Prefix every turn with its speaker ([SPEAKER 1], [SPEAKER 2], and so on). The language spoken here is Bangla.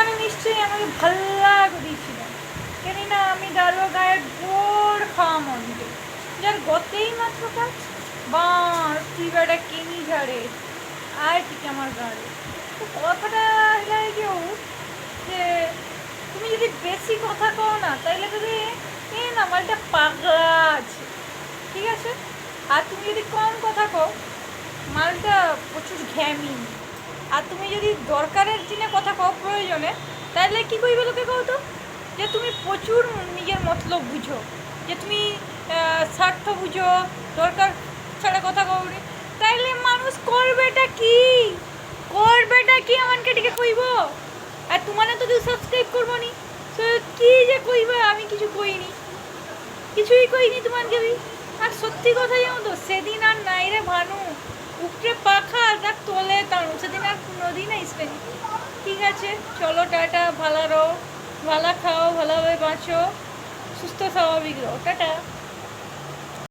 [SPEAKER 1] মানে নিশ্চয়ই আমাকে ভাল্লা করেছিল, জানি না আমি ডালো গায়ের গোড় খাওয়া মন্দির যার গতেই মাত্র কাজ বাঁশ তুই বেটা কিনি ঝাড়ে আয় ঠিক আমার গাড়ে। তো কথাটা হলো কেউ যে তুমি যদি বেশি কথা কও না তাইলে যদি এ না মালটা পাগলা আছে, ঠিক আছে? আর তুমি যদি কম কথা কও মালটা প্রচুর ঘ্যামি। আর তুমি যদি দরকারের জিনে কথা কও প্রয়োজনে, তাহলে কী কইবে লোকে কও তো যে তুমি প্রচুর নিজের মতলব বুঝো, যে তুমি স্বার্থ বুঝো, দরকার ছাড়া কথা কও। তাইলে মানুষ করবেটা কি, করবেটা কি আমাকে টিকে কইব? আর তোমার তো কেউ সাবস্ক্রাইব করবো নি, তো কি যে কইবা? আমি কিছু কইনি, কিছুই কইনি তোমাকে। আর সত্যি কথা জানো তো, সেদিন আর নাই রে ভানু, উপরে পাখা তার তোলে টানো, সেদিন আর কোনোদিন আসবেনি। ঠিক আছে, চলো টাটা, ভালো রো, ভালো খাও, ভালোভাবে বাঁচো, সুস্থ স্বাভাবিক রো, টাটা।